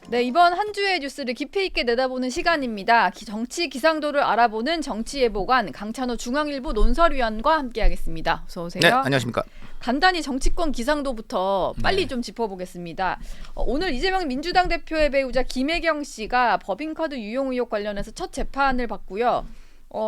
네, 이번 한 주의 뉴스를 깊이 있게 내다보는 시간입니다. 정치 기상도를 알아보는 정치예보관 강찬호 중앙일보 논설위원과 함께하겠습니다. 어서 오세요. 네, 안녕하십니까. 간단히 정치권 기상도부터 빨리 좀 짚어보겠습니다. 오늘 이재명 민주당 대표의 배우자 김혜경 씨가 법인카드 유용 의혹 관련해서 첫 재판을 받고요.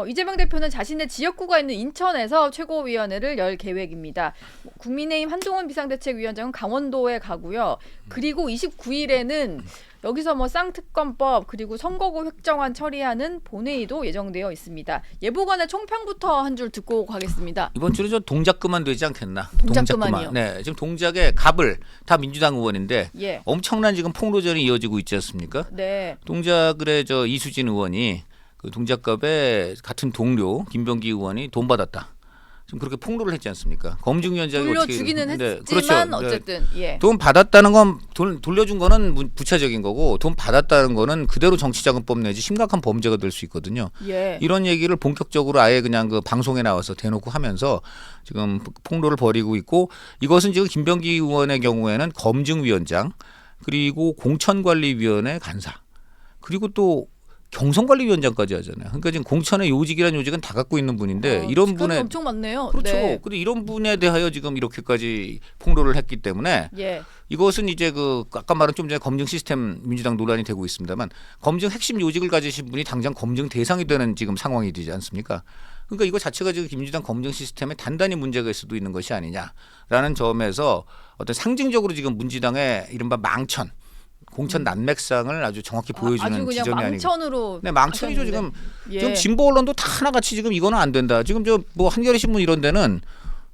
이재명 대표는 자신의 지역구가 있는 인천에서 최고위원회를 열 계획입니다. 국민의힘 한동훈 비상대책위원장은 강원도에 가고요. 그리고 29일에는 여기서 쌍특검법 그리고 선거구 획정안 처리하는 본회의도 예정되어 있습니다. 예보관의 총평부터 한 줄 듣고 가겠습니다. 이번 주는 저 동작그만 되지 않겠나? 동작그만이요? 네, 지금 동작의 갑을 다 민주당 의원인데 예. 엄청난 지금 폭로전이 이어지고 있지 않습니까? 네. 동작의 저 이수진 의원이 그 동작갑의 같은 동료 김병기 의원이 돈 받았다. 지금 그렇게 폭로를 했지 않습니까? 검증위원장이 돌려주기는 네, 했지만 그렇죠. 어쨌든 예. 돈 받았다는 건 돈 돌려준 거는 부차적인 거고 돈 받았다는 거는 그대로 정치자금법 내지 심각한 범죄가 될 수 있거든요. 예. 이런 얘기를 본격적으로 아예 그냥 그 방송에 나와서 대놓고 하면서 지금 폭로를 벌이고 있고 이것은 지금 김병기 의원의 경우에는 검증위원장 그리고 공천관리위원회 간사 그리고 또 경선관리위원장까지 하잖아요. 그러니까 지금 공천의 요직이라는 요직은 다 갖고 있는 분인데 이런 분의 엄청 많네요. 그렇죠. 네. 근데 이런 분에 대하여 지금 이렇게까지 폭로를 했기 때문에 예. 이것은 이제 그 아까 말한 좀 전에 검증 시스템 민주당 논란이 되고 있습니다만 검증 핵심 요직을 가지신 분이 당장 검증 대상이 되는 지금 상황이 되지 않습니까? 그러니까 이거 자체가 지금 민주당 검증 시스템에 단단히 문제가 있을 수도 있는 것이 아니냐라는 점에서 어떤 상징적으로 지금 민주당의 이른바 망천 공천 난맥상을 아주 정확히 보여주는 아주 그냥 지점이 망천으로 아니고. 네, 망천이죠 지금. 예. 지금 진보 언론도 다 하나같이 지금 이거는 안 된다. 지금 저 뭐 한겨레 신문 이런 데는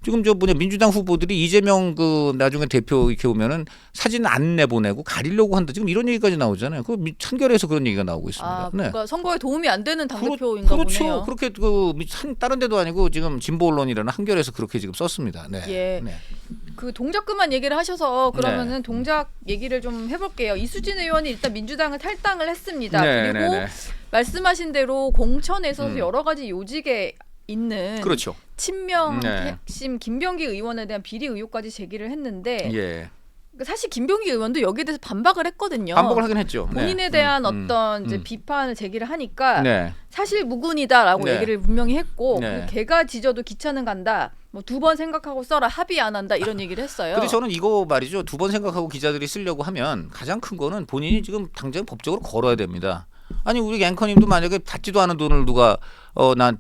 지금 저 민주당 후보들이 이재명 그 나중에 대표 이렇게 오면은 사진 안 내보내고 가리려고 한다. 지금 이런 얘기까지 나오잖아요. 그 한겨레에서 그런 얘기가 나오고 있습니다. 네. 그러니까 선거에 도움이 안 되는 당대표인가 그렇죠. 보네요. 그렇게 다른 데도 아니고 지금 진보 언론이라는 한겨레에서 그렇게 지금 썼습니다. 네. 예. 네. 그 동작그만 얘기를 하셔서 그러면은 동작 얘기를 좀 해볼게요. 이수진 의원이 일단 민주당을 탈당을 했습니다. 네, 그리고 네, 네. 말씀하신 대로 공천에 있어서 여러 가지 요직에 있는 그렇죠. 친명 네. 핵심 김병기 의원에 대한 비리 의혹까지 제기를 했는데 예. 사실 김병기 의원도 여기에 대해서 반박을 했거든요. 반박을 하긴 했죠. 본인에 네. 대한 어떤 이제 비판을 제기를 하니까 네. 사실 무근이다라고 네. 얘기를 분명히 했고 네. 그 개가 짖어도 기차는 간다. 뭐 2번 생각하고 써라 합의 안 한다 이런 얘기를 했어요. 근데 저는 이거 말이죠. 2번 생각하고 기자들이 쓰려고 하면 가장 큰 거는 본인이 지금 당장 법적으로 걸어야 됩니다. 아니 우리 앵커님도 만약에 받지도 않은 돈을 누가 난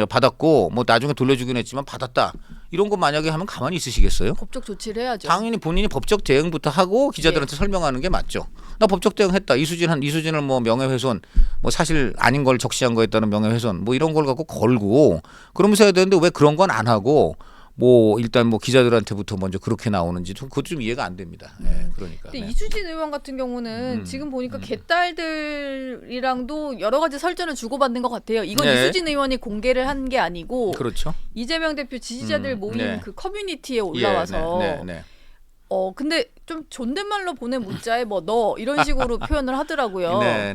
받았고 뭐 나중에 돌려주긴 했지만 받았다 이런 거 만약에 하면 가만히 있으시겠어요? 법적 조치를 해야죠. 당연히 본인이 법적 대응부터 하고 기자들한테 설명하는 게 맞죠. 나 법적 대응했다. 이수진을 뭐 명예훼손 뭐 사실 아닌 걸 적시한 거에 따른 명예훼손 뭐 이런 걸 갖고 걸고 그러면서 해야 되는데 왜 그런 건 안 하고 뭐 일단 뭐 기자들한테부터 먼저 그렇게 나오는지 그것도 좀 이해가 안 됩니다. 네, 그러니까. 근데 네. 이수진 의원 같은 경우는 지금 보니까 개딸들이랑도 여러 가지 설전을 주고받는 것 같아요. 이건 네. 이수진 의원이 공개를 한 게 아니고 그렇죠. 이재명 대표 지지자들 모임 네. 그 커뮤니티에 올라와서 네, 네. 근데 좀 존댓말로 보낸 문자에 뭐 너 이런 식으로 표현을 하더라고요. 네.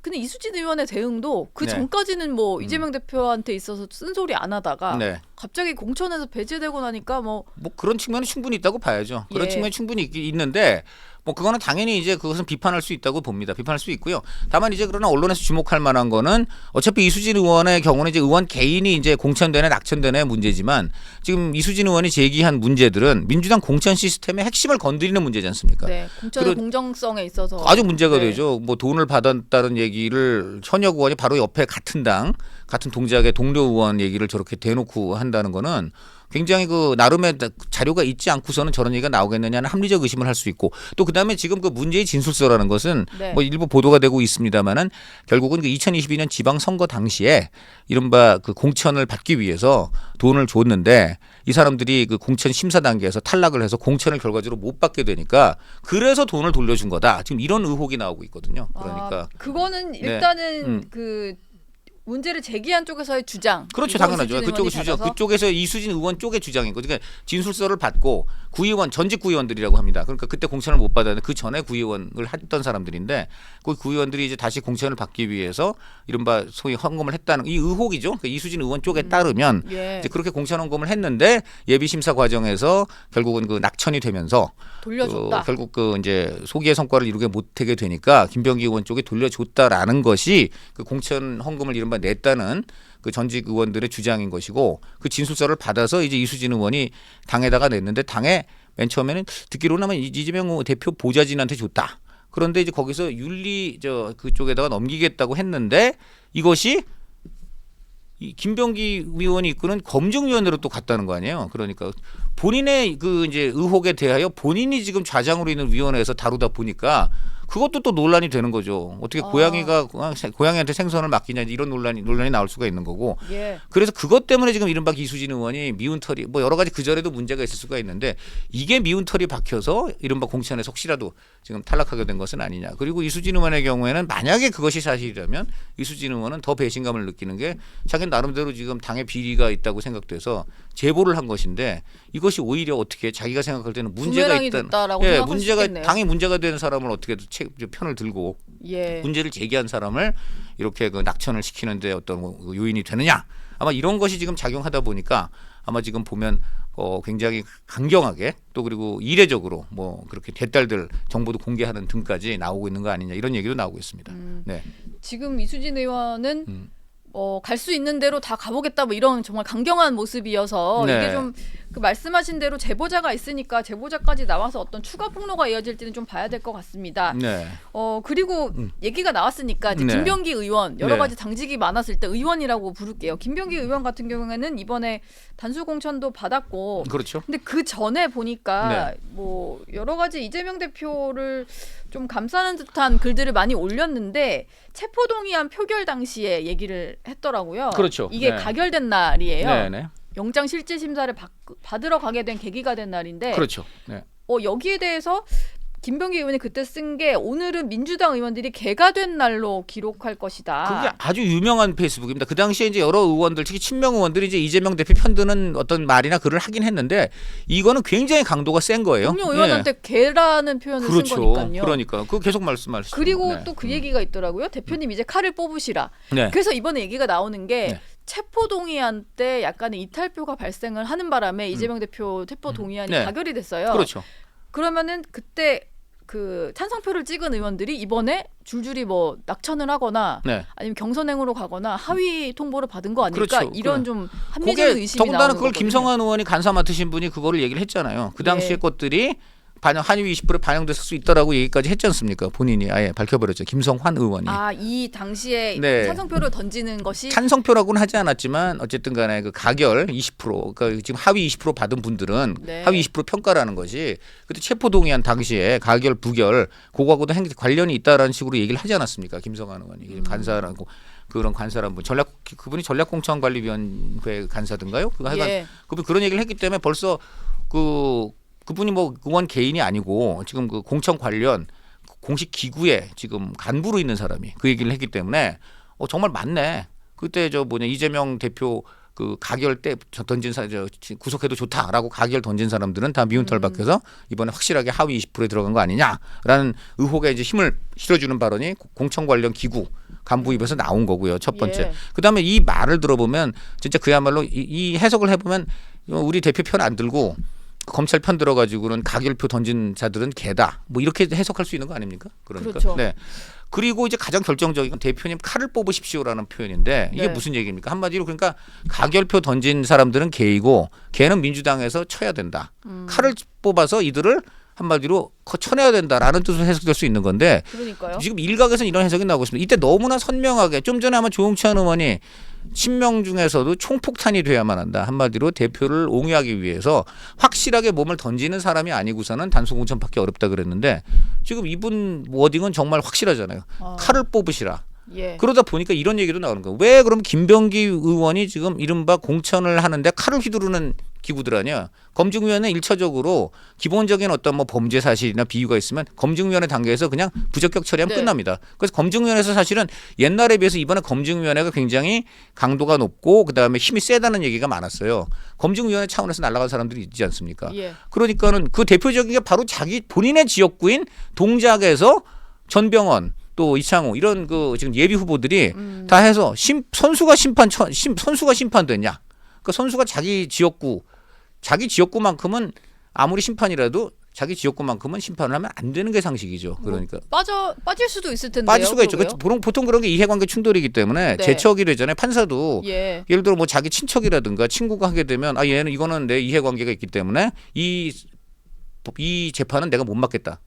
근데 이수진 의원의 대응도 그 네. 전까지는 뭐 이재명 대표한테 있어서 쓴소리 안 하다가 네. 갑자기 공천에서 배제되고 나니까 뭐 그런 측면이 충분히 있다고 봐야죠. 그런 예. 측면이 충분히 있는데 뭐 그거는 당연히 이제 그것은 비판할 수 있다고 봅니다. 비판할 수 있고요. 다만 이제 그러나 언론에서 주목할 만한 거는 어차피 이수진 의원의 경우는 이제 의원 개인이 이제 공천되네 낙천되네 문제지만 지금 이수진 의원이 제기한 문제들은 민주당 공천 시스템의 핵심을 건드리는 문제지 않습니까? 네, 공천의 공정성에 있어서 아주 문제가 네. 되죠. 뭐 돈을 받았다는 얘기를 현역 의원이 바로 옆에 같은 동작의 동료 의원 얘기를 저렇게 대놓고 한다는 거는 굉장히 그 나름의 자료가 있지 않고서는 저런 얘기가 나오겠느냐는 합리적 의심을 할 수 있고 또 그다음에 지금 그 문제의 진술서라는 것은 네. 뭐 일부 보도가 되고 있습니다만은 결국은 그 2022년 지방선거 당시에 이른바 그 공천을 받기 위해서 돈을 줬는데 이 사람들이 그 공천 심사 단계에서 탈락을 해서 공천을 결과적으로 못 받게 되니까 그래서 돈을 돌려준 거다. 지금 이런 의혹이 나오고 있거든요. 그러니까 그거는 일단은 그 문제를 제기한 쪽에서의 주장. 그렇죠, 이건 당연하죠. 이수진 그쪽의 의원이 주장, 받아서? 그쪽에서 이수진 의원 쪽의 주장인 거죠. 그러니까 진술서를 받고 구의원 전직 구의원들이라고 합니다. 그러니까 그때 공천을 못 받았는데 그 전에 구의원을 했던 사람들인데 그 구의원들이 이제 다시 공천을 받기 위해서 이른바 소위 헌금을 했다는 이 의혹이죠. 그러니까 이수진 의원 쪽에 따르면 예. 이제 그렇게 공천 헌금을 했는데 예비 심사 과정에서 결국은 그 낙천이 되면서 돌려줬다. 결국 그 이제 소기의 성과를 이루게 못하게 되니까 김병기 의원 쪽에 돌려줬다라는 것이 그 공천 헌금을 이른바 냈다는 그 전직 의원들의 주장인 것이고 그 진술서를 받아서 이제 이수진 의원이 당에다가 냈는데 당에 맨 처음에는 듣기로는 아마 이재명 대표 보좌진한테 줬다. 그런데 이제 거기서 윤리 그쪽에다가 넘기겠다고 했는데 이것이 이 김병기 의원이 이끄는 검증위원회로 또 갔다는 거 아니에요. 그러니까 본인의 그 이제 의혹에 대하여 본인이 지금 좌장으로 있는 위원회에서 다루다 보니까 그것도 또 논란이 되는 거죠. 어떻게 고양이한테 생선을 맡기냐 이런 논란이 나올 수가 있는 거고. 예. 그래서 그것 때문에 지금 이른바 이수진 의원이 미운 털이 뭐 여러 가지 그 전에도 문제가 있을 수가 있는데 이게 미운 털이 박혀서 이른바 공천에서 혹시라도 지금 탈락하게 된 것은 아니냐. 그리고 이수진 의원의 경우에는 만약에 그것이 사실이라면 이수진 의원은 더 배신감을 느끼는 게 자기는 나름대로 지금 당에 비리가 있다고 생각돼서 제보를 한 것인데 이것이 오히려 어떻게 자기가 생각할 때는 문제가 부메랑이 있다. 됐다라고 생각할 수 있겠네요. 당에 문제가 되는 사람을 어떻게 편을 들고 예. 문제를 제기한 사람을 이렇게 그 낙천을 시키는데 어떤 요인이 되느냐. 아마 이런 것이 지금 작용하다 보니까 아마 지금 보면 굉장히 강경하게 또 그리고 이례적으로 뭐 그렇게 대딸들 정보도 공개하는 등까지 나오고 있는 거 아니냐 이런 얘기도 나오고 있습니다. 네. 지금 이수진 의원은 갈 수 있는 대로 다 가보겠다 뭐 이런 정말 강경한 모습이어서 네. 이게 좀 그 말씀하신 대로 제보자가 있으니까 제보자까지 나와서 어떤 추가 폭로가 이어질지는 좀 봐야 될 것 같습니다. 네. 그리고 얘기가 나왔으니까 이제 네. 김병기 의원 여러 네. 가지 당직이 많았을 때 의원이라고 부를게요. 김병기 의원 같은 경우에는 이번에 단수 공천도 받았고 그렇죠. 근데 그 전에 보니까 네. 뭐 여러 가지 이재명 대표를 좀 감싸는 듯한 글들을 많이 올렸는데 체포동의안 표결 당시에 얘기를 했더라고요. 그렇죠. 이게 네. 가결된 날이에요. 네, 네. 영장 실질 심사를 받으러 가게 된 계기가 된 날인데 그렇죠. 네. 여기에 대해서 김병기 의원이 그때 쓴 게 오늘은 민주당 의원들이 개가 된 날로 기록할 것이다. 그게 아주 유명한 페이스북입니다. 그 당시에 이제 여러 의원들, 특히 친명 의원들이 이제 이재명 대표 편드는 어떤 말이나 글을 하긴 했는데 이거는 굉장히 강도가 센 거예요. 동료 의원한테 개라는 표현을 그렇죠. 쓴 거니까요. 그러니까 그거 계속 말씀하시죠. 그리고 네. 또 그 얘기가 있더라고요. 대표님 이제 칼을 뽑으시라. 네. 그래서 이번에 얘기가 나오는 게 네. 체포동의안 때 약간의 이탈표가 발생을 하는 바람에 이재명 대표 체포동의안이 네. 가결이 됐어요. 그렇죠. 그러면은 그때 그 찬성표를 찍은 의원들이 이번에 줄줄이 뭐 낙천을 하거나 네. 아니면 경선행으로 가거나 하위 통보를 받은 거 아닐까 그렇죠. 이런 그래. 좀 합리적인 그게 의심이 더군다나 나오는 그걸 거거든요. 김성환 의원이 간사 맡으신 분이 그거를 얘기를 했잖아요. 그 당시의 예. 것들이 한위 20%에 반영됐을 수 있다라고 얘기까지 했지 않습니까? 본인이 아예 밝혀버렸죠. 김성환 의원이. 이 당시에 네. 찬성표를 던지는 것이 찬성표라고는 하지 않았지만 어쨌든 간에 그 가결 20% 그러니까 지금 하위 20% 받은 분들은 네. 하위 20% 평가라는 것이 그때 체포동의안 당시에 가결 부결 그거하고도 관련이 있다라는 식으로 얘기를 하지 않았습니까? 김성환 의원이 간사라고 그런 간사란 분 그분이 전략공천관리위원회 간사든가요? 하여간 예. 그분 그런 얘기를 했기 때문에 벌써 그분이 뭐 의원 개인이 아니고 지금 그 공천 관련 공식 기구에 지금 간부로 있는 사람이 그 얘기를 했기 때문에 정말 맞네. 그때 이재명 대표 그 가결 때 던진 구속해도 좋다라고 가결 던진 사람들은 다 미운 털 박혀서 이번에 확실하게 하위 20%에 들어간 거 아니냐라는 의혹에 이제 힘을 실어주는 발언이 공천 관련 기구 간부 입에서 나온 거고요. 첫 번째. 예. 그다음에 이 말을 들어보면 진짜 그야말로 이 해석을 해보면 우리 대표 편 안 들고 검찰 편 들어가지고는 가결표 던진 자들은 개다. 뭐 이렇게 해석할 수 있는 거 아닙니까? 그러니까. 그렇죠. 네. 그리고 이제 가장 결정적인 건 대표님 칼을 뽑으십시오라는 표현인데 이게 네. 무슨 얘기입니까? 한마디로 그러니까 가결표 던진 사람들은 개이고 개는 민주당에서 쳐야 된다. 칼을 뽑아서 이들을 한마디로 쳐내야 된다라는 뜻으로 해석될 수 있는 건데 그러니까요. 지금 일각에서는 이런 해석이 나오고 있습니다. 이때 너무나 선명하게 좀 전에 아마 조홍천 의원이 친명 중에서도 총폭탄이 돼야만 한다. 한마디로 대표를 옹호하기 위해서 확실하게 몸을 던지는 사람이 아니고서는 단수 공천 받기 어렵다 그랬는데 지금 이분 워딩은 정말 확실하잖아요. 칼을 뽑으시라. 예. 그러다 보니까 이런 얘기도 나오는 거예요. 왜 그럼 김병기 의원이 지금 이른바 공천을 하는데 칼을 휘두르는 기구들 아니야. 검증위원회 1차적으로 기본적인 어떤 뭐 범죄 사실이나 비유가 있으면 검증위원회 단계에서 그냥 부적격 처리하면 네. 끝납니다. 그래서 검증위원회에서 사실은 옛날에 비해서 이번에 검증위원회가 굉장히 강도가 높고 그다음에 힘이 세다는 얘기가 많았어요. 검증위원회 차원에서 날아간 사람들이 있지 않습니까? 예. 그러니까는 그 대표적인 게 바로 자기 본인의 지역구인 동작에서 전병헌 또 이창호 이런 그 지금 예비 후보들이 다 해서 선수가 심판됐냐? 그 선수가 자기 지역구만큼은 아무리 심판이라도 자기 지역구만큼은 심판을 하면 안 되는 게 상식이죠. 그러니까 빠질 수도 있을 텐데요. 빠질 수가 있죠. 그러게요. 보통 그런 게 이해관계 충돌이기 때문에 네. 제척이 되잖아요. 판사도 예. 예를 들어 뭐 자기 친척이라든가 친구가 하게 되면 아 얘는 이거는 내 이해관계가 있기 때문에 이 재판은 내가 못 맡겠다.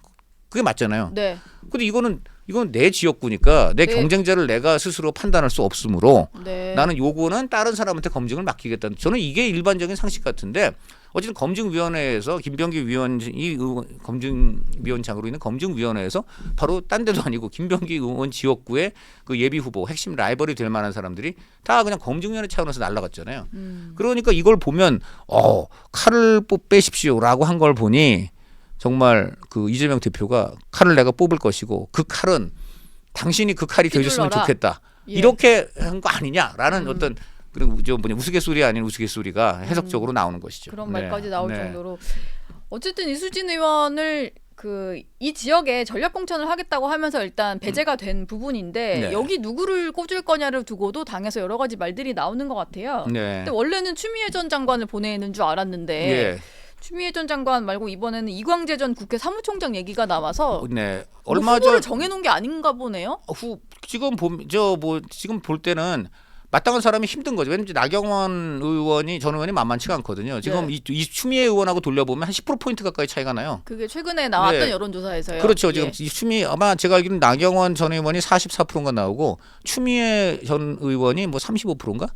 그게 맞잖아요. 네. 근데 이건 내 지역구니까 내 네. 경쟁자를 내가 스스로 판단할 수 없으므로 네. 나는 요거는 다른 사람한테 검증을 맡기겠다. 저는 이게 일반적인 상식 같은데 어쨌든 검증위원회에서 김병기 위원이 검증위원장으로 있는 검증위원회에서 바로 딴 데도 아니고 김병기 의원 지역구의 그 예비 후보 핵심 라이벌이 될 만한 사람들이 다 그냥 검증위원회 차원에서 날라갔잖아요. 그러니까 이걸 보면 칼을 빼십시오라고 한 걸 보니 정말 그 이재명 대표가 칼을 내가 뽑을 것이고 그 칼은 당신이 그 칼이 되어줬으면 휘둘러라. 좋겠다. 예. 이렇게 한 거 아니냐라는 어떤 그리고 우스갯소리 아닌 우스갯소리가 해석적으로 나오는 것이죠. 그런 말까지 나올 네. 정도로 어쨌든 이수진 의원을 이 지역에 전략 공천을 하겠다고 하면서 일단 배제가 된 부분인데 네. 여기 누구를 꼽을 거냐를 두고도 당에서 여러 가지 말들이 나오는 것 같아요. 네. 근데 원래는 추미애 전 장관을 보내는 줄 알았는데 예. 추미애 전 장관 말고 이번에는 이광재 전 국회 사무총장 얘기가 나와서 네. 뭐 얼마 후보를 전 정해놓은 게 아닌가 보네요. 지금 지금 볼 때는 마땅한 사람이 힘든 거죠. 왜냐면 나경원 전 의원이 만만치가 않거든요. 지금 네. 이 추미애 의원하고 돌려보면 한 10%포인트 가까이 차이가 나요. 그게 최근에 나왔던 네. 여론조사에서요. 그렇죠. 예. 지금 아마 제가 알기로는 나경원 전 의원이 44%인가 나오고 추미애 전 의원이 뭐 35%인가?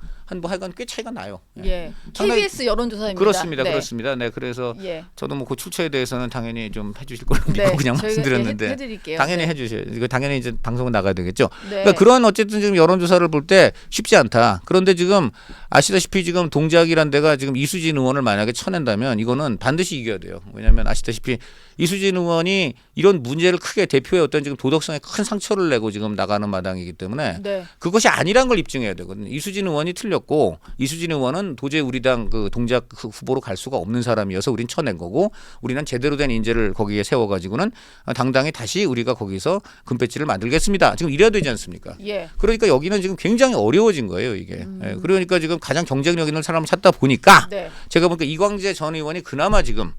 뭐 하여간 꽤 차이가 나요. 예. 상당히- KBS 여론조사입니다. 그렇습니다. 네. 그렇습니다. 네. 그래서 예. 저도 뭐 그 출처에 대해서는 당연히 좀 해주실 걸로 믿고 네. 그냥 저희가 말씀드렸는데 해드릴게요. 당연히 네. 해주셔요. 이거 당연히 이제 방송은 나가야 되겠죠. 네. 그러니까 그런 어쨌든 지금 여론조사를 볼 때 쉽지 않다. 그런데 지금 아시다시피 지금 동작이란 데가 지금 이수진 의원을 만약에 쳐낸다면 이거는 반드시 이겨야 돼요. 왜냐하면 아시다시피 이수진 의원이 이런 문제를 크게 대표의 어떤 지금 도덕성에 큰 상처를 내고 지금 나가는 마당이기 때문에 네. 그것이 아니란 걸 입증해야 되거든요. 이수진 의원이 틀렸고 이수진 의원은 도저히 우리 당 그 동작 후보로 갈 수가 없는 사람이어서 우린 쳐낸 거고 우리는 제대로 된 인재를 거기에 세워가지고는 당당히 다시 우리가 거기서 금배지를 만들겠습니다. 지금 이래야 되지 않습니까? 예. 그러니까 여기는 지금 굉장히 어려워진 거예요, 이게. 예, 그러니까 지금 가장 경쟁력 있는 사람을 찾다 보니까 네. 제가 보니까 이광재 전 의원이 그나마 지금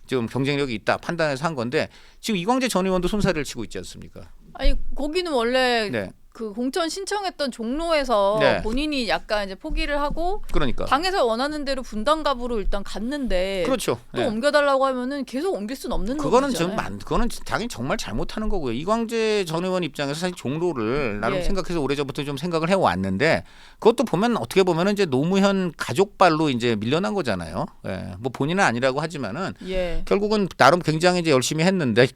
경쟁력이 있다 판단해서 한 건데 지금 이광재 전 의원도 손사래를 치고 있지 않습니까? 아니 거기는 원래 네. 그 공천 신청했던 종로에서 네. 본인이 약간 이제 포기를 하고 그러니까. 당에서 원하는 대로 분당갑으로 일단 갔는데 그렇죠. 또 예. 옮겨달라고 하면은 계속 옮길 수는 없는 그거는 거잖아요. 그거는 당연히 정말 잘못하는 거고요. 이광재 전 의원 입장에서 사실 종로를 나름 예. 생각해서 오래전부터 좀 생각을 해왔는데 그것도 보면 어떻게 보면은 이제 노무현 가족발로 이제 밀려난 거잖아요. 예. 뭐 본인은 아니라고 하지만은 예. 결국은 나름 굉장히 이제 열심히 했는데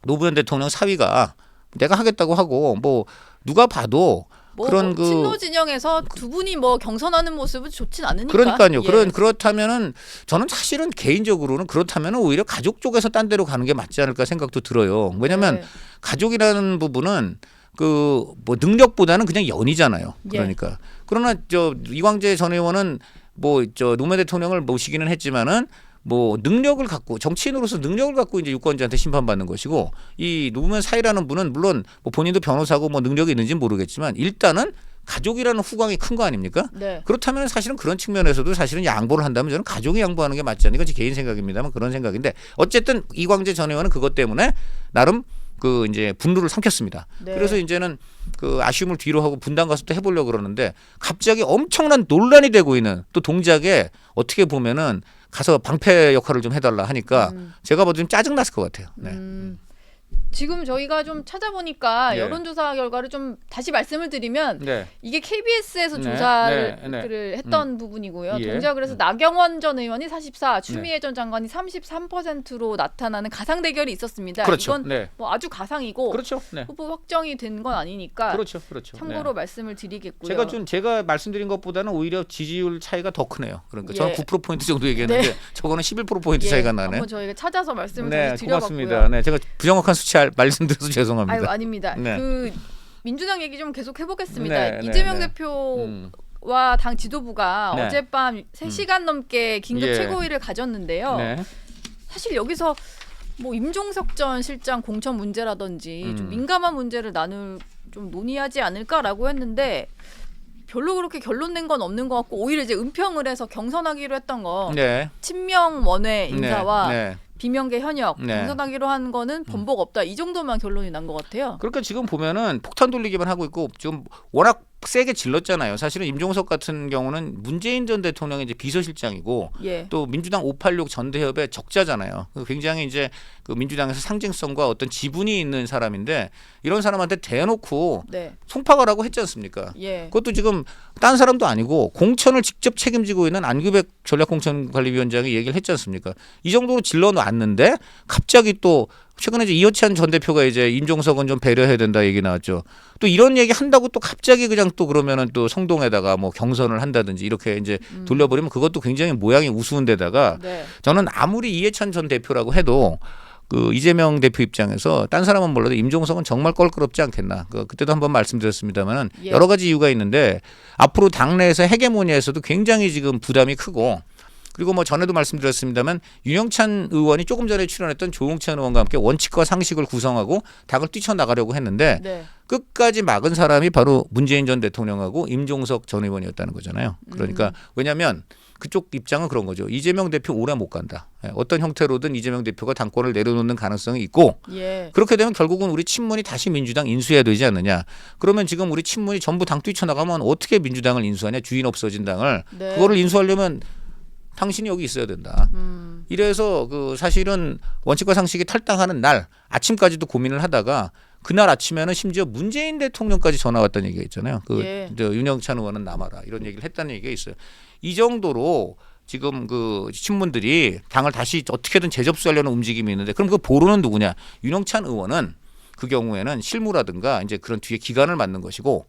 노무현 대통령 사위가 내가 하겠다고 하고 뭐 누가 봐도 뭐 그런 그 친노 진영에서 두 분이 뭐 경선하는 모습은 좋진 않으니까. 그러니까요. 예. 그렇다면은 저는 사실은 개인적으로는 그렇다면은 오히려 가족 쪽에서 딴 데로 가는 게 맞지 않을까 생각도 들어요. 왜냐하면 네. 가족이라는 부분은 그 뭐 능력보다는 그냥 연이잖아요. 예. 그러니까 그러나 이광재 전 의원은 뭐 노무현 대통령을 모시기는 했지만은 뭐 능력을 갖고 정치인으로서 능력을 갖고 이제 유권자한테 심판받는 것이고 이 노무현 사위라는 분은 물론 뭐 본인도 변호사고 뭐 능력이 있는지는 모르겠지만 일단은 가족이라는 후광이 큰 거 아닙니까? 네. 그렇다면 사실은 그런 측면에서도 사실은 양보를 한다면 저는 가족이 양보하는 게 맞지 않을까 제 개인 생각입니다만 그런 생각인데 어쨌든 이광재 전 의원은 그것 때문에 나름 그 이제 분노를 삼켰습니다. 네. 그래서 이제는 그 아쉬움을 뒤로 하고 분당 가서 또 해보려고 그러는데 갑자기 엄청난 논란이 되고 있는 또 동작에 어떻게 보면은 가서 방패 역할을 좀 해달라 하니까 제가 봐도 좀 짜증 났을 것 같아요. 네. 지금 저희가 좀 찾아보니까 네. 여론조사 결과를 좀 다시 말씀을 드리면 네. 이게 KBS에서 네, 조사를 네. 했던 부분이고요. 예. 동작 그래서 나경원 전 의원이 44, 추미애 전 장관이 33%로 나타나는 가상 대결이 있었습니다. 그렇죠. 이건 네. 뭐 아주 가상이고 그렇죠. 네. 후보 확정이 된 건 아니니까 그렇죠. 그렇죠. 참고로 네. 말씀을 드리겠고요. 제가 말씀드린 것보다는 오히려 지지율 차이가 더 크네요. 그러니까 저는 예. 9%포인트 정도 얘기했는데 네. 저거는 11%포인트 예, 차이가 나네. 한번 저희가 찾아서 말씀을 네, 다시 드려봤고요. 고맙습니다. 네, 제가 부정확한 수치 말씀드려서 죄송합니다. 아유 아닙니다. 네. 그 민주당 얘기 좀 계속 해보겠습니다. 네, 네, 이재명 네. 대표와 당 지도부가 네. 어젯밤 3시간 넘게 긴급 예. 최고위를 가졌는데요. 네. 사실 여기서 뭐 임종석 전 실장 공천 문제라든지 좀 민감한 문제를 좀 논의하지 않을까라고 했는데 별로 그렇게 결론 낸 건 없는 것 같고 오히려 이제 은평을 해서 경선하기로 했던 거 네. 친명 원외 인사와 네. 비명계 현역 네. 경선하기로 한 거는 번복 없다 이 정도만 결론이 난 것 같아요. 그러니까 지금 보면은 폭탄 돌리기만 하고 있고 지금 워낙 세게 질렀잖아요. 사실은 임종석 같은 경우는 문재인 전 대통령의 이제 비서실장이고 예. 또 민주당 586 전대협의 적자잖아요. 굉장히 이제 그 민주당에서 상징성과 어떤 지분이 있는 사람인데 이런 사람한테 대놓고 네. 송파가라고 했지 않습니까? 예. 그것도 지금 딴 사람도 아니고 공천을 직접 책임지고 있는 안규백 전략공천관리위원장이 얘기를 했지 않습니까? 이 정도로 질러놨는데 갑자기 또 최근에 이제 이해찬 전 대표가 이제 임종석은 좀 배려해야 된다 얘기 나왔죠. 또 이런 얘기 한다고 또 갑자기 그냥 또 그러면은 또 성동에다가 뭐 경선을 한다든지 이렇게 이제 돌려버리면 그것도 굉장히 모양이 우스운 데다가 네. 저는 아무리 이해찬 전 대표라고 해도 그 이재명 대표 입장에서 딴 사람은 몰라도 임종석은 정말 껄끄럽지 않겠나. 그때도 한번 말씀드렸습니다만은 예. 여러 가지 이유가 있는데 앞으로 당내에서 헤게모니에서도 굉장히 지금 부담이 크고 그리고 뭐 전에도 말씀드렸습니다만 윤영찬 의원이 조금 전에 출연했던 조홍찬 의원과 함께 원칙과 상식을 구성하고 당을 뛰쳐나가려고 했는데 네. 끝까지 막은 사람이 바로 문재인 전 대통령하고 임종석 전 의원이었다는 거잖아요. 그러니까 왜냐하면 그쪽 입장은 그런 거죠. 이재명 대표 오래 못 간다. 어떤 형태로든 이재명 대표가 당권을 내려놓는 가능성이 있고 예. 그렇게 되면 결국은 우리 친문이 다시 민주당 인수해야 되지 않느냐. 그러면 지금 우리 친문이 전부 당 뛰쳐나가면 어떻게 민주당을 인수하냐. 주인 없어진 당을. 네. 그거를 인수하려면 당신이 여기 있어야 된다. 이래서 그 사실은 원칙과 상식이 탈당하는 날 아침까지도 고민을 하다가 그날 아침에는 심지어 문재인 대통령까지 전화 왔다는 얘기가 있잖아요. 예. 윤영찬 의원은 남아라 이런 얘기를 했다는 얘기가 있어요. 이 정도로 지금 그 친문들이 당을 다시 어떻게든 재접수하려는 움직임이 있는데 그럼 그 보루는 누구냐? 윤영찬 의원은 그 경우에는 실무라든가 이제 그런 뒤에 기간을 맡는 것이고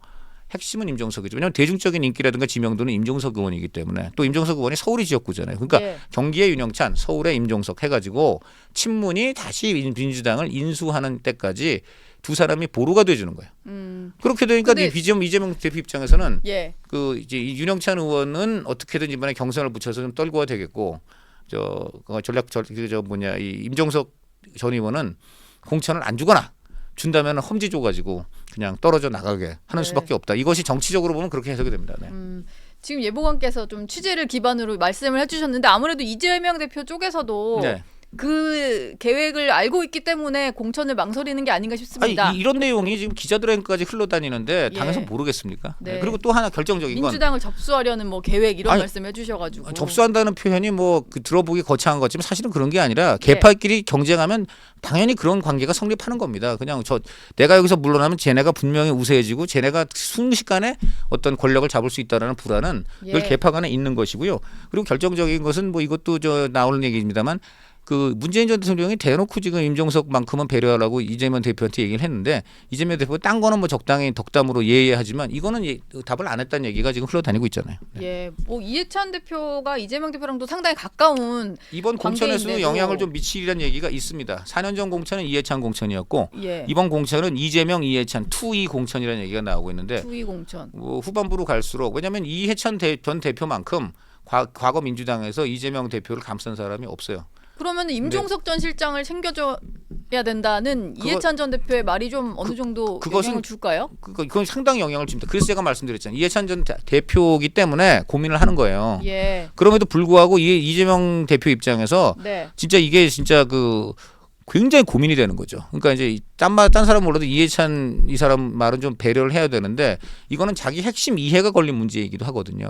핵심은 임종석이죠. 왜냐하면 대중적인 인기라든가 지명도는 임종석 의원이기 때문에 또 임종석 의원이 서울이 지역구잖아요. 그러니까 예. 경기의 윤영찬, 서울의 임종석 해가지고 친문이 다시 민주당을 인수하는 때까지 두 사람이 보루가 돼주는 거예요. 그렇게 되니까 근데- 이재명 대표 입장에서는 예. 그 이제 이 윤영찬 의원은 어떻게든 이번에 경선을 붙여서 좀 떨궈야 되겠고 이 임종석 전 의원은 공천을 안 주거나 준다면 험지 줘가지고 그냥 떨어져 나가게 하는 네. 수밖에 없다. 이것이 정치적으로 보면 그렇게 해석이 됩니다. 네. 지금 예보관께서 좀 취재를 기반으로 말씀을 해주셨는데 아무래도 이재명 대표 쪽에서도 네. 그 계획을 알고 있기 때문에 공천을 망설이는 게 아닌가 싶습니다. 아니, 이런 내용이 지금 기자들에게까지 흘러다니는데 예. 당에서 모르겠습니까? 네. 그리고 또 하나 결정적인 건 민주당을 접수하려는 뭐 계획 이런 아니, 말씀 해주셔가지고 접수한다는 표현이 뭐 그 들어보기 거창한 것 같지만 사실은 그런 게 아니라 네. 개파끼리 경쟁하면 당연히 그런 관계가 성립하는 겁니다. 그냥 내가 여기서 물러나면 쟤네가 분명히 우세해지고 쟤네가 순식간에 어떤 권력을 잡을 수 있다라는 불안은 늘 예. 개파 간에 있는 것이고요. 그리고 결정적인 것은 뭐 이것도 나오는 얘기입니다만 그 문재인 전 대통령이 대놓고 지금 임종석만큼은 배려하라고 이재명 대표한테 얘기를 했는데 이재명 대표가 딴 거는 뭐 적당히 덕담으로 예의하지만 이거는 답을 안 했다는 얘기가 지금 흘러다니고 있잖아요. 예, 뭐 이해찬 대표가 이재명 대표랑도 상당히 가까운 이번 공천에서도 관계인데도- 영향을 좀 미치리라는 얘기가 있습니다. 4년 전 공천은 이해찬 공천이었고 예. 이번 공천은 이재명 이해찬 투이 공천이라는 얘기가 나오고 있는데 투위 공천. 뭐 후반부로 갈수록 왜냐하면 이해찬 전 대표만큼 과거 민주당에서 이재명 대표를 감싼 사람이 없어요. 그러면 임종석 전 실장을 챙겨줘야 된다는 이해찬 전 대표의 말이 좀 어느 정도 그것은 영향을 줄까요? 그건 상당히 영향을 줍니다. 그래서 제가 말씀드렸잖아요. 이해찬 전 대표이기 때문에 고민을 하는 거예요. 예. 그럼에도 불구하고 이재명 대표 입장에서 네. 진짜 이게 진짜 그 굉장히 고민이 되는 거죠. 그러니까 이제 딴 사람 몰라도 이해찬 이 사람 말은 좀 배려를 해야 되는데 이거는 자기 핵심 이해가 걸린 문제이기도 하거든요.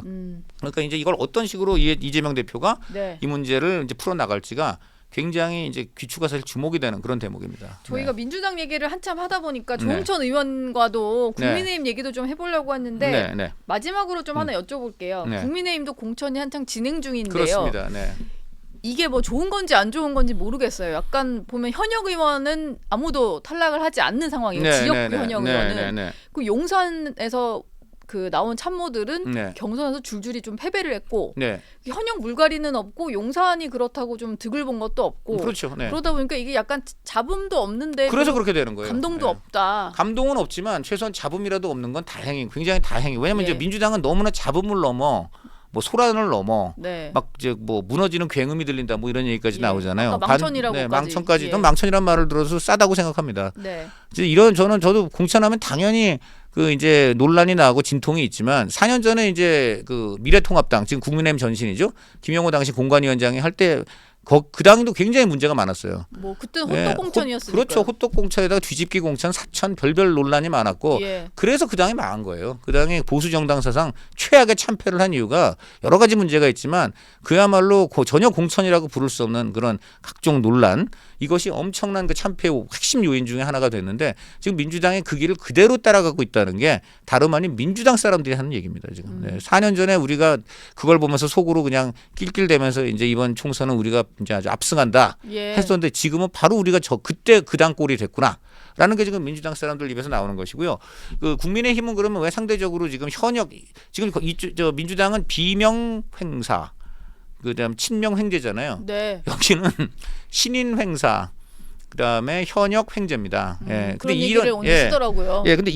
그러니까 이제 이걸 어떤 식으로 이재명 대표가 네. 이 문제를 이제 풀어 나갈지가 굉장히 이제 귀추가 사실 주목이 되는 그런 대목입니다. 저희가 네. 민주당 얘기를 한참 하다 보니까 네. 조홍천 의원과도 국민의힘 얘기도 좀 해보려고 했는데 네, 네. 마지막으로 좀 하나 여쭤볼게요. 네. 국민의힘도 공천이 한창 진행 중인데요. 그렇습니다. 네. 이게 뭐 좋은 건지 안 좋은 건지 모르겠어요. 약간 보면 현역 의원은 아무도 탈락을 하지 않는 상황이에요. 네, 지역구 네, 네. 현역 네, 의원은. 네, 네. 그 용산에서 그 나온 참모들은 네. 경선에서 줄줄이 좀 패배를 했고 네. 현역 물갈이는 없고 용산이 그렇다고 좀 득을 본 것도 없고 그렇죠. 네. 그러다 보니까 이게 약간 잡음도 없는데 그래서 그렇게 되는 거예요. 감동도 네. 없다. 감동은 없지만 최소한 잡음이라도 없는 건 다행히 굉장히 다행이. 왜냐면 예. 이제 민주당은 너무나 잡음을 넘어 뭐 소란을 넘어 네. 막 이제 뭐 무너지는 굉음이 들린다 뭐 이런 얘기까지 예. 나오잖아요. 아까 망천이라고까지. 네, 망천까지. 예. 전 망천이란 말을 들어서 싸다고 생각합니다. 네. 이제 이런 저도 공천하면 당연히 그 이제 논란이 나고 진통이 있지만 4년 전에 이제 그 미래통합당 지금 국민의힘 전신이죠. 김영호 당시 공관위원장이 할 때 그 당도 굉장히 문제가 많았어요. 뭐 그때는 네, 호떡 공천이었으니까. 그렇죠. 호떡 공천에다가 뒤집기 공천, 사천 별별 논란이 많았고 예. 그래서 그 당이 망한 거예요. 그 당이 보수 정당 사상 최악의 참패를 한 이유가 여러 가지 문제가 있지만 그야말로 전혀 공천이라고 부를 수 없는 그런 각종 논란 이것이 엄청난 그 참패의 핵심 요인 중에 하나가 됐는데 지금 민주당이 그 길을 그대로 따라가고 있다는 게 다름 아닌 민주당 사람들이 하는 얘기입니다. 지금 4년 전에 우리가 그걸 보면서 속으로 그냥 낄낄대면서 이제 이번 총선은 우리가 이제 아주 압승한다 예. 했었는데 지금은 바로 우리가 그때 그 당 꼴이 됐구나. 라는 게 지금 민주당 사람들 입에서 나오는 것이고요. 그 국민의힘은 그러면 왜 상대적으로 지금 현역 지금 저 민주당은 비명 행사 그다음 친명 횡재잖아요. 네. 여기는 신인 행사 그다음에 현역 횡재입니다. 예. 그런 얘기를 오늘 쓰더라고요. 예. 근데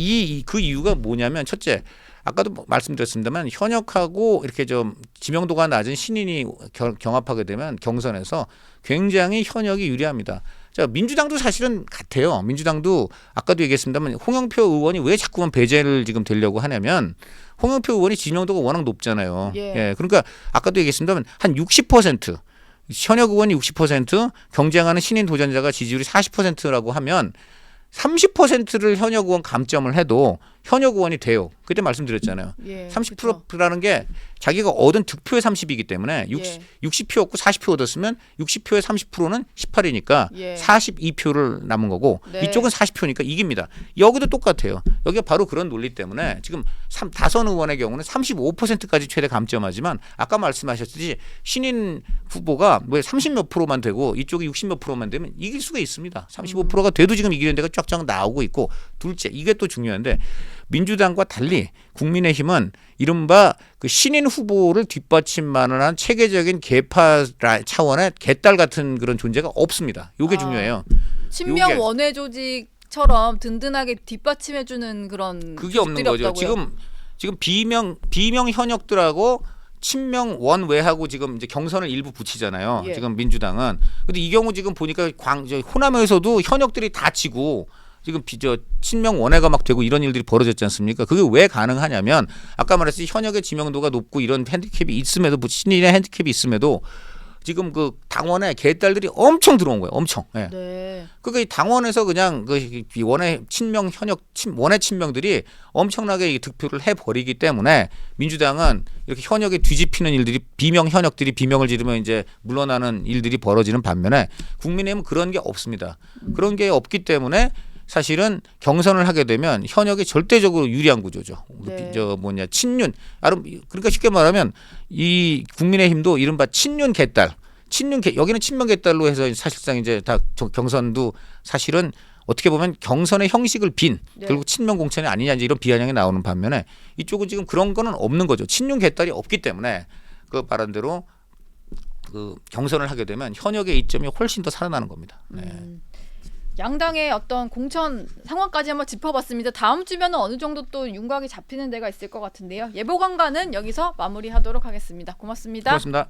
그 이유가 뭐냐면 첫째 아까도 말씀드렸습니다만 현역하고 이렇게 좀 지명도가 낮은 신인이 경합하게 되면 경선에서 굉장히 현역이 유리합니다. 자, 민주당도 사실은 같아요. 민주당도 아까도 얘기했습니다만 홍영표 의원이 왜 자꾸만 배제를 지금 되려고 하냐면 홍영표 의원이 지명도가 워낙 높잖아요. 예. 그러니까 아까도 얘기했습니다만 한 60% 현역 의원이 60% 경쟁하는 신인 도전자가 지지율이 40%라고 하면 30%를 현역 의원 감점을 해도 현역 의원이 돼요. 그때 말씀드렸잖아요. 예, 30%라는 게 자기가 얻은 득표의 30이기 때문에 예. 60표 얻고 40표 얻었으면 60표의 30%는 18이니까 예. 42표를 남은 거고 네. 이쪽은 40표니까 이깁니다. 여기도 똑같아요. 여기가 바로 그런 논리 때문에 지금 다선 의원의 경우는 35%까지 최대 감점하지만 아까 말씀하셨듯이 신인 후보가 뭐 30몇 프로만 되고 이쪽이 60몇 프로만 되면 이길 수가 있습니다. 35%가 돼도 지금 이기는 데가 쫙쫙 나오고 있고 둘째 이게 또 중요한데 민주당과 달리 국민의힘은 이른바 그 신인 후보를 뒷받침만을 한 체계적인 계파 차원의 개딸 같은 그런 존재가 없습니다. 이게 중요해요. 친명 요게. 원외 조직처럼 든든하게 뒷받침해주는 그런 그게 없는 조직들이 거죠. 없다고요? 지금 비명 현역들하고 친명 원외하고 지금 이제 경선을 일부 붙이잖아요. 예. 지금 민주당은. 근데 이 경우 지금 보니까 호남에서도 현역들이 다 지고 지금 친명 원외가 막 되고 이런 일들이 벌어졌지 않습니까? 그게 왜 가능하냐면 아까 말했듯이 현역의 지명도가 높고 이런 핸디캡이 있음에도 신인의 핸디캡이 있음에도 지금 그 당원에 개딸들이 엄청 들어온 거예요. 엄청. 예. 네. 그러니까 이 당원에서 그냥 그 원외 친명 현역 원외 친명들이 엄청나게 득표를 해버리기 때문에 민주당은 이렇게 현역에 뒤집히는 일들이 비명 현역들이 비명을 지르면 이제 물러나는 일들이 벌어지는 반면에 국민의힘은 그런 게 없습니다. 그런 게 없기 때문에 사실은 경선을 하게 되면 현역이 절대적으로 유리한 구조죠. 네. 친윤. 그러니까 쉽게 말하면 이 국민의힘도 이른바 친윤 개딸. 여기는 친명 개딸로 해서 사실상 이제 다 경선도 사실은 어떻게 보면 경선의 형식을 빈 네. 결국 친명 공천이 아니냐 이제 이런 비아냥이 나오는 반면에 이쪽은 지금 그런 거는 없는 거죠. 친윤 개딸이 없기 때문에 그 말한 대로 그 경선을 하게 되면 현역의 이점이 훨씬 더 살아나는 겁니다. 네. 양당의 어떤 공천 상황까지 한번 짚어봤습니다. 다음 주면은 어느 정도 또 윤곽이 잡히는 데가 있을 것 같은데요. 예보관과는 여기서 마무리하도록 하겠습니다. 고맙습니다. 고맙습니다.